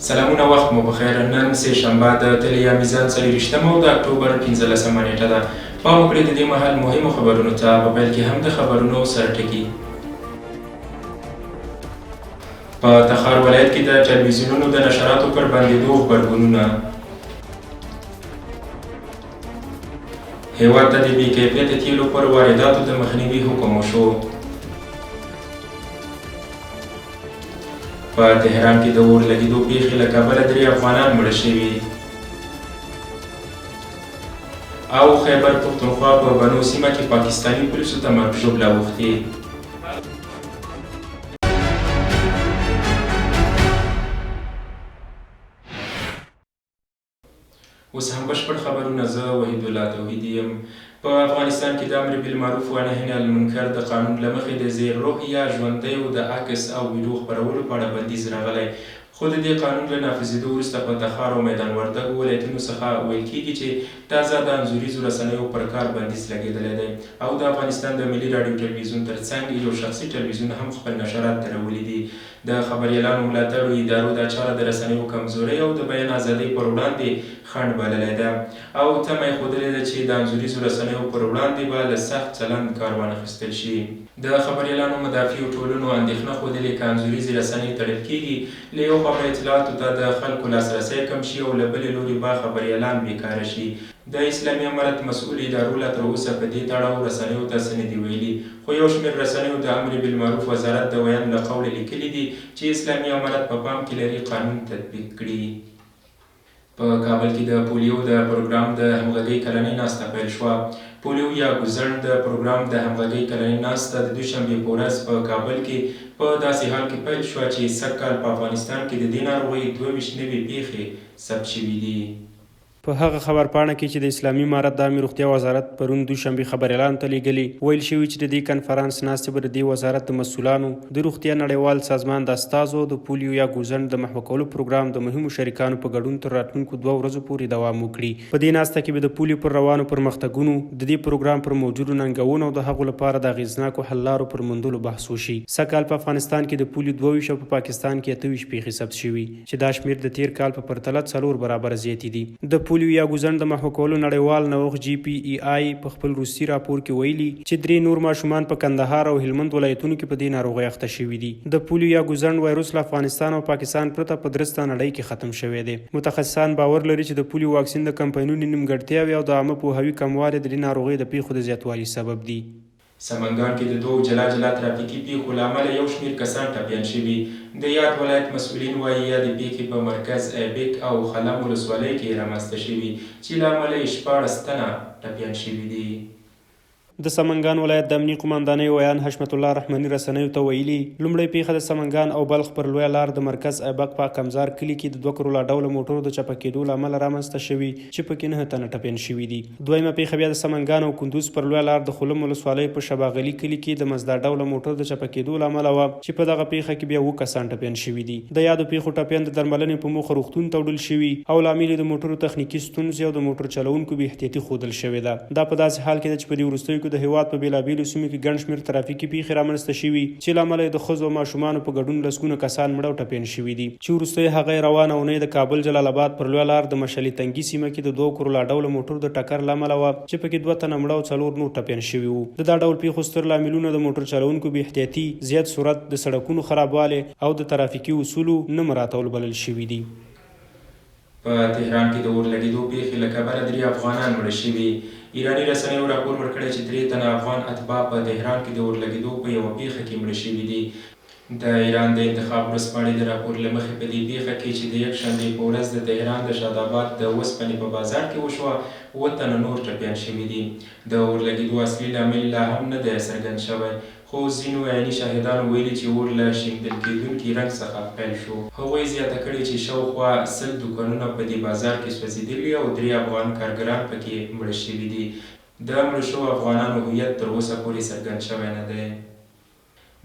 سلامونه، وخت مو بخیر. نن سه شنبه د تلیا میزان 24 د اکتوبر 15 نیټه ده. پام وکړئ د دې مهال مهمو خبرونو ته. په پیل کې هم د خبرونو سرټکي. په تخار ولایت کې د ټلویزیونونو د نشراتو پر بندېدو غبرګونونه. هېواد ته د بې کیفیته تیلو پر وارداتو د مخنیوي حکم وشو. په تهران کې د اور لګېدو پیښې له کبله 3 افغانان مړه شوي. او خیبر پښتونخوا په بنو سیمه کې پاکستاني پولیسو ته مرګ ژوبله اوښتې. اوس هم بشپړ خبرونه. زه وحیدالله توحیدي یم. په افغانستان کې د امر بالمعروف و نهي عن المنکر د قانون له مخې د زیر روح یا ژوندیو د عکس او ویډیو خپرولو په اړه بندیز راغلی. خو د دې قانون له نافذېدو وروسته په تخار او میدان وردګو ولایتونو څخه ویل کېږي چې تازه د انځوریزو رسنیو پر کار بندیز لګېدلی دی او د افغانستان د ملي راډیو ټلویزیون تر څنګ یو شخصي ټلویزیون هم خپل نشرات درولي دي. د خبریالانو ملاتړو ادارو دا چاره د رسنیو کمزورۍ او د بیان ازادۍ پر وړاندې خنډ بللی ده او تمه یې ښودلې ده چې د انځوریزو رسنیو پر وړاندې به له سخت چلند کار وانخیستل شي. د خبریالانو مدافعو ټولنو اندېښنه ښودلې که انځوریزې رسنۍ تړل کېږي، له یو خوا به اطلاعاتو ته د خلکو لاسرسی کم شي او له بلې لورې به خبریالان بېکاره شي. د اسلامي امارت مسؤل ادارو لا تر اوسه په دې تړاو رسنیو ته څه نه دي ویلي، خو یو شمېر رسنیو د امر بالمعروف وزارت د ویان له قوله لیکلي دي چې اسلامي امارت په پام کې لري قانون تطبیق کړي. په کابل کې د پولیو د پروګرام د همغږۍ کلنۍ ناسته پیل شوه. پولیو یا ګوزڼ د پروګرام د همغږۍ کلنۍ ناسته د دوشنبې په ورځ په کابل کې په داسې حال کې پیل شوه چې سږکال په افغانستان کې د دې ناروغۍ 22 نوې پیښې ثبت شوي دي. په هغه خبرپاڼه کې چې د اسلامي امارت د عامې روغتیا وزارت پرون دوشنبې خبریالانو ته لیږلي، ویل شوي چې د دې کنفرانس ناستې به د دې وزارت د مسؤلانو، د روغتیا نړیوال سازمان د استازو، د پولیو یا ګوزڼ د محوه کولو پروګرام د مهمو شریکانو په ګډون تر راتلونکو 2 ورځو پورې دوام وکړي. په دې ناسته کې به د پولیو پر روانو پرمختګونو، د دې پروګرام پر موجودو ننګونو او د هغو لپاره د اغېزناکو حل لارو پر موندلو بحث وشي. سږکال په افغانستان کې د پولیو 22 او په پاکستان کې 28 پیښې ثبت شوي چې دا شمېر د تیر کال په پرتله 4 برابره زیاتې دي. د پولیو یا ګوزڼ د محوه کولو نړیوال نوښت GPEI په خپل روسي راپور کې ویلي چې 3 نور ماشومان په کندهار او هلمند ولایتونو کې په دې ناروغۍ اخته شوي دي. د پولیو یا ګوزڼ وایروس له افغانستان او پاکستان پرته په درسته نړۍ کې ختم شوی دی. متخصصان باور لري چې د پولیو واکسین د کمپاینونو نیمګړتیاوې او د عامه پوهاوي کموالی د دې ناروغۍ د پیښو د زیاتوالي سبب دي. سمنګان کې د 2 جلا جلا ترافیکي پیښو له امله یو شمېر کسان ټپیان شوي. د یاد ولایت مسؤلین وایي یادې پیښې په مرکز ایبک او خلم ولسوالۍ کې رامنځته شوي چې له امله یې 14 تنه ټپیان شوي دي. د سمنګان ولایت د امنیې قماندانۍ ویان حشمت الله رحماني رسنیو ته ویلي، لومړی پیښه د سمنګان او بلخ پر لویه لار د مرکز ایبک په کمزار کلي کې د 2 کروړه ډوله موټرو د چپه کېدو له امله رامنځته شوي چې پکې 9 تنه ټپیان شوي دي. دویمه پیښه بیا د سمنګان او کندوز پر لویه لار د خلم ولسوالۍ په شباغلي کلي کې د مزدا ډوله موټر د چپه کېدو له امله وه چې په دغه پیښه کې بیا 7 کسان ټپیان شوي دي. د یادو پیښو ټپیان د درملنې په موخه روغتون ته وړل شوي او لامل د موټرو تخنیکي ستونزې او د موټر چلوونکو بې احتیاطي ښودل شوې ده. دا په داسې حال کې ده چې په دې وروستیو کې د هېواد په بېلابېلو سیمو کې ګڼ شمېر ترافیکي پیښې رامنځته شوي چې له امله یې د ښځو او ماشومانو په ګډون لسګونه کسان مړه او ټپیان شوي دي. چې وروستۍ هغه یې روانه اونۍ د کابل جلال آباد پر لویه لار د مشلي تنګي سیمه کې د 2 کروړه ډوله موټرو د ټکر له امله وه چې پکې 2 تنه مړه او 4 نور ټپیان شوي وو. د دا ډول پیښو ستر لاملونه د موټر چلوونکو بې احتیاطي، زیات سرعت، د سړکونو خرابوالی او د ترافیکي اصولو نه مراعتول بلل شوي دي. په تهران کې د اور لګېدو پیښې له کبله 3 افغانان مړه شوي. ایراني رسنیو راپور ورکړی چې 3 تنه افغان اتباع په تهران کې د اور لګېدو په یوه پیښه کې مړه شوي دي. د ایران د انتخاب ورځپاڼې د راپور له مخې په دې پیښه کې چې د یکشنبې په ورځ د تهران د شاداباد د اوسپنې په بازار کې وشوه 7 تنه نور ټپیان شوي دي. د اور لګېدو اصلي لامل لا هم نه دی څرګند شوی، خو ځینو عیني شاهدانو ویلي چې اور له شیندل کېدونکي رنګ څخه پیل شو. هغوی زیاته کړې چې شاوخوا 100 دوکانونه په دې بازار کې سوځېدلي او 3 افغان کارګران پکې مړه شوي دي. د مړه شوو افغانانو هویت تر اوسه پورې څرګند شوی نه دی.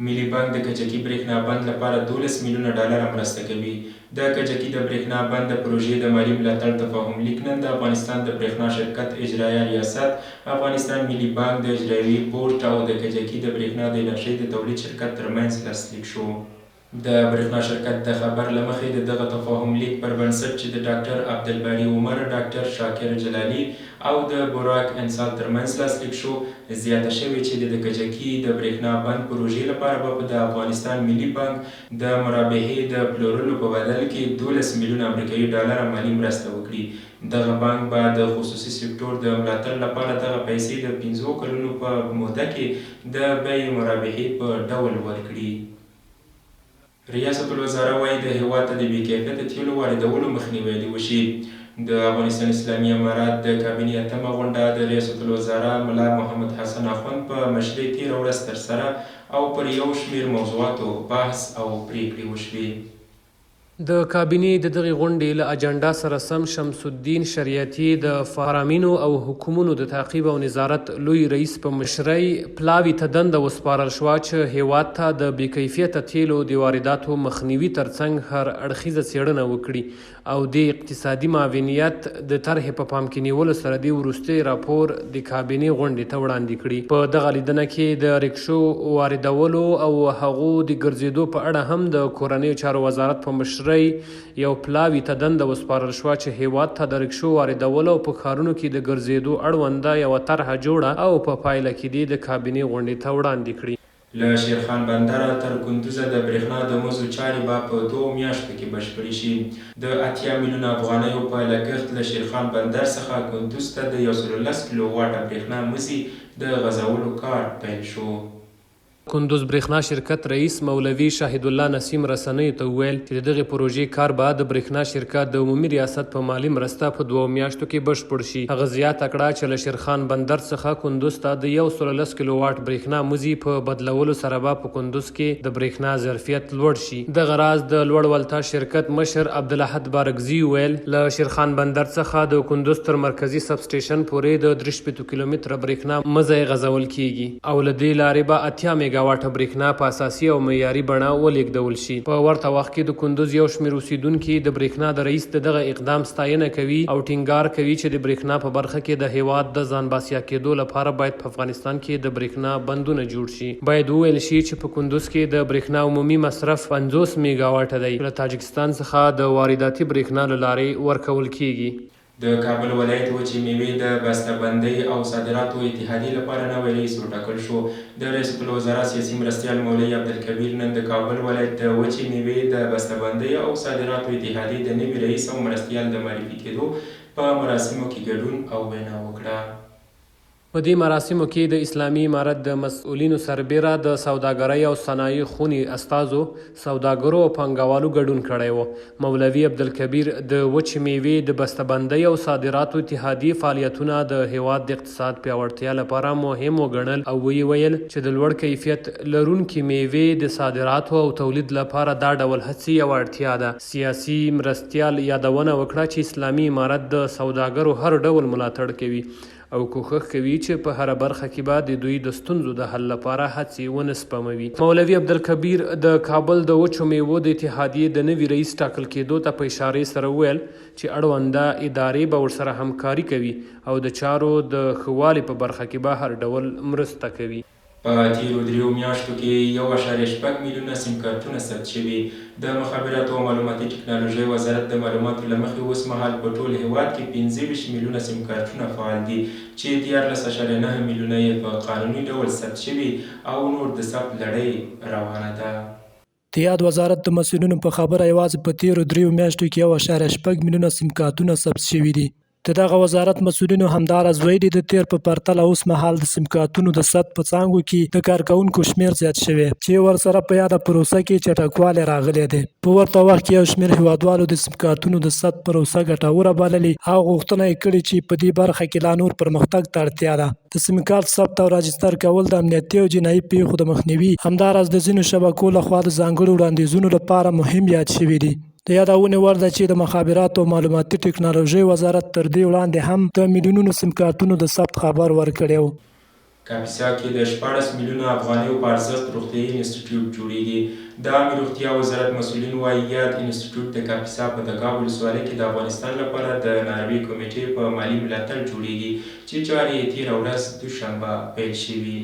ملي بانک د کجکي برېښنا بند لپاره 12 میلیونه ډالر مرسته کوي. د کجکي د برېښنا بند د پروژې د مالي ملاتړ تفاهم لیک نن د افغانستان د برېښنا شرکت اجرایه ریاست، افغانستان ملي بانک د اجرایوي بورډ او د کجکي د برېښنا د انرژۍ د تولید شرکت ترمنځ لاسلیک شو. د برېښنا شرکت د خبر له مخې د دغه تفاهم لیک پر بنسټ چې د ډاکټر عبدالباري عمر، ډاکټر شاکر جلالي او د بوراک انسال ترمنځ لاسلیک شو، زیاته شوې چې د کجکي د برېښنا بند پروژې لپاره به د افغانستان ملي بانک د مرابحې د پلورلو په بدل کې 12 میلیونه امریکایي ډالره مالي مرسته وکړي. دغه بانک به د خصوصي سکتور د ملاتړ لپاره دغه پیسې د 15 کلونو په موده کې د بیې مرابحې په ډول ورکړي. ریاست الوزرا وایي د هېواد ته د بې کیفیته تیلو واردولو مخنیوی دې وشي. د افغانستان اسلامي امارات د کابینې 8مه غونډه د ریاست الوزرا ملا محمد حسن اخوند په مشرۍ تېره ورځ ترسره او پر یو شمېر موضوعاتو بحث او پریکړې وشوې. د کابینې د دغې غونډې له اجنډا سره سم شمس الدین شریعتي د فرامینو او حکومونو د تعقیب او نظارت لوی رئیس په مشرۍ پلاوي ته دنده وسپارل شوه چې هیواد ته د بې کیفیته تیلو د وارداتو مخنیوي ترڅنګ هر اړخیزه څېړنه وکړي او د اقتصادي معاونیت د طرحې په پام کې نیولو سره د وروستي راپور د کابینې غونډې ته وړاندې کړي. په دغه لیدنه کې د رکشو واردولو او هغو د ګرځېدو په اړه هم د کورنیو چارو وزارت په مشرۍ یو پلاوي ته دنده وسپارل شوه چې هیواد ته د رکشو واردولو او په ښارونو کې د ګرځېدو اړونده یوه طرحه جوړه او په پایله کې د کابینې غونډې ته وړاندې کړي. له شیرخان بندره تر کندوزه د برېښنا د مزو چارې به په 2 میاشتو کې بشپړې شي. د 80 میلیونه افغانیو په لګښت له شیرخان بندر څخه کندوز ته د 110 کیلو واټه برېښنا مزي د غځولو کار پیل شو. کندوز برېښنا شرکت رئیس مولوي شاهد الله نسیم رسنیو ته وویل چې د دغې پروژې کار به د برېښنا شرکت د عمومي ریاست په مالي مرسته په 2 میاشتو کې بشپړ شي. هغه زیاته کړه چې له شیرخان بندر څخه کندوز ته د 110 کیلو واټ برېښنا مزي په بدلولو سره به په کندوز کې د برېښنا ظرفیت لوړ شي. دغه راز د لوړ ولتا شرکت مشر عبدالاحد بارګزي وویل له شیرخان بندر څخه د کندوز تر مرکزي سب سټیشن پورې د 3 کیلومتره برېښنا مزي غځول کیږي او له دې لارې به 80 میګاواټه برېښنا په اساسي او معیاري بڼه ولېږدول شي. په ورته وخت کې د کندوز یو شمېر اوسیدونکي د برېښنا د رئیس د دغه اقدام ستاینه کوي او ټینګار کوي چې د برېښنا په برخه کې د هیواد د ځان باسیا کېدو لپاره باید په افغانستان کې د برېښنا بندونه جوړ شي. باید وویل شي چې په کندوز کې د برېښنا عمومي مصرف 50 میګاواټه دی، له تاجکستان څخه د وارداتي برېښنا له لارې ورکول کیږي. د کابل ولایت وچې میوې د بسته‌بندۍ او صادراتو اتحادیې لپاره نوی رئیس وټاکل شو. د ریاست الوزرا سیاسي مرستیال مولوي عبدالکبیر نن د کابل ولایت د وچې میوې د بسته‌بندۍ او صادراتو اتحادیې د نوي رئیس او مرستیال د معرفي کېدو په مراسمو کې ګډون او وینا وکړه. په دې مراسمو کې د اسلامي امارت د مسؤلینو سربیره د سوداګرۍ او صنایع خونې استازو، سوداګرو او پانګوالو ګډون کړی و. مولوي عبدالکبیر د وچې میوې د بسته‌بندۍ او صادراتو اتحادیې فعالیتونه د هیواد د اقتصاد پیاوړتیا لپاره مهم وګڼل او ویې ویل چې د لوړ کیفیت لرونکي میوې د صادراتو او تولید لپاره دا ډول هڅې یوه اړتیا ده. سیاسي مرستیال یادونه وکړه چې اسلامي امارت د سوداګرو هر ډول ملاتړ کوي او کوښښ کوي چې په هره برخه کې به د دوی د ستونزو د حل لپاره هڅې ونه سپموي. مولوي عبدالکبیر د کابل د وچو میوو د اتحادیې د نوي رئیس ټاکل کېدو ته په اشارې سره وویل چې اړونده ادارې به ورسره همکاري کوي او د چارو د ښه والي په برخه کې به هر ډول مرسته کوي. په تیرو 3 میاشتو کې 1.8 میلیونه سیم کارتونه ثبت شوي. د مخابراتو او معلوماتي ټکنالوژۍ وزارت د معلوماتو له مخې اوس مهال په ټول هیواد کې 25 میلیونه سیم کارتونه فعال دي چې 14.9 میلیونه یې په قانوني ډول ثبت شوي او نور د ثبت لړۍ روانه ده. د یاد وزارت د مسؤلینو په خبره یوازې په تیرو 3 میاشتو کې 1.8 میلیونه سیم کارتونه ثبت شوي دي. د دغه وزارت مسؤلینو همداراز ویلي د تیر په پرتله اوس مهال د سیم کارتونو د ثبت په څانګو کې د کارکوونکو شمیر زیات شوی چې ورسره په یاده پروسه کې چټکوالی راغلی دی. په ورته وخت کې یو شمیر هیوادوالو د سیم کارتونو د ثبت پروسه ګټوره بللې او غوښتنه یې کړې چې په دې برخه کې لا نور پرمختګ ته اړتیا ده. د سیم کارت ثبت او راجستر کول د امنیتي او جنایي پیښو د مخنیوي همداراز د ځینو شبکو لخوا د ځانګړو وړاندیزونو لپاره مهم یاد شوي دي. د یادونې وړ ده چې د مخابراتو او معلوماتي ټکنالوژۍ وزارت تر دې وړاندې هم د میلیونونو سیم کارتونو د ثبت خبر ورکړی و. کاپیسا کې د 14 میلیونو افغانیو په ارزښت روغتیایي انسټیټیوټ جوړیږي. د عامې روغتیا وزارت مسؤلین وایي یاد انسټیټیوټ د کاپیسا په دګاب ولسوالۍ کې د افغانستان لپاره د ناروې کمیټې په مالي ملاتړ جوړیږي چې چارې یې تېره ورځ دوشنبه پیل شوي.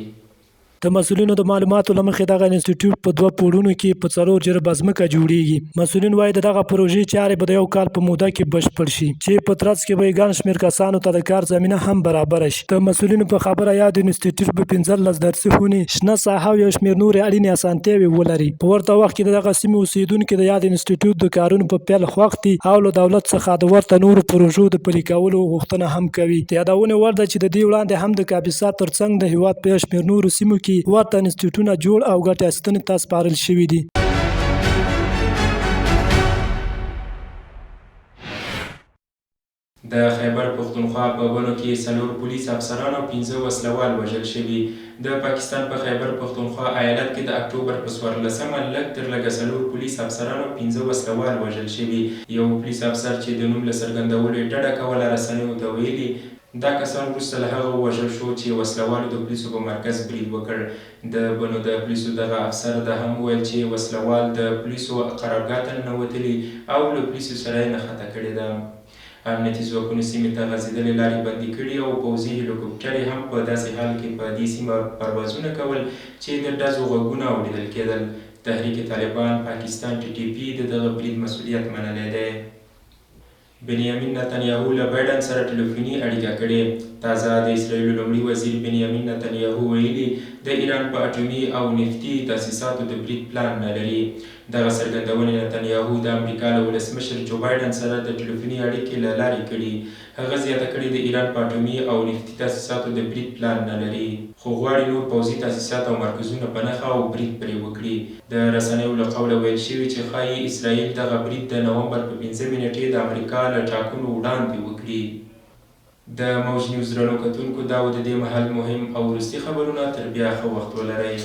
د مسؤلینو د معلوماتو له مخې دغه انسټیټیوټ په 2 پوړونو کې په 4 جربه ځمکه جوړیږي. مسؤلین وایي دغه پروژې چارې به د 1 کال په موده کې بشپړ شي چې په ترڅ کې به ګڼ شمېر کسانو ته د کار زمینه هم برابر شي. د مسؤلینو په خبره یاد انسټیټیوټ به 15 درسي خونې، شنه ساحه او یو شمېر نورې اړینې اسانتیاوې ولري. په ورته وخت کې دغه سیمې اوسیدونکي د یاد انسټیټیوټ د کارونو په پیل خوښ دي او له دولت څخه د ورته نورو پروژو د پلي کولو غوښتنه هم کوي. د یادونې وړ ده چې د دې وړاندې هم د کاپیسا ترڅنګ د هیواد په شمېر نورو سیمو کې ورته انسټیټیوټونه جوړ او ګټې اخیستنې ته سپارل شوي دي. د خیبر پښتونخوا په بنو کې 4 پولیس افسران او 15 وسلوال وژل شوي. د پاکستان په خیبر پښتونخوا ایالت کې د اکتوبر په 14مه لږ تر لږه 4 پولیس افسران او 15 وسلوال وژل شوي. یو پولیس افسر چې د نوم له څرګندولو یې ډډه کوله رسنیو ته ویلي دا کسان وروسته له هغه ووژل شو چې وسلوالو د پولیسو په مرکز برید وکړ. د بنو د پولیسو دغه افسر دا هم وویل چې وسلوال د پولیسو قرارګاه ته ننوتلي او له پولیسو سره یې نښته کړې ده. امنیتي ځواکونو سیمې ته غځېدلې لارې بندي کړي او پوځي هلیکوپټرې هم په داسې حال کې په دې سیمه پروازونه کول چې د ډزو غږونه اورېدل کېدل. تحریک طالبان پاکستان TTP د دغه برید مسؤلیت منلی دی. بنیامین نتنیاهو له بایډن سره ټلیفوني اړیکه کړې. تازه د اسرائیلو لومړي وزیر بنیامین نتنیاهو ویلي د ایران په اټومي او نفتي تاسیساتو د برید پلان نه لري. دغه څرګندونې نتنیاهو د امریکا له ولسمشر جو بایډن سره د ټلیفوني اړیکې له لارې کړي. هغه زیاته کړې د ایران په اټومي او نفتي تاسیساتو د برید پلان نه لري، خو غواړي نور پوځي تاسیسات او مرکزونه په نښه او برید پرې وکړي. د رسنیو له قوله ویل شوي چې ښایي اسرائیل دغه برید د نومبر په 5 نیټې د امریکا له ټاکنو وړاندې وکړي. د موج نیوز درنو کتونکو دا و د دې مهال مهم او وروستي خبرونه. تر بیا ښه وخت ولرئ.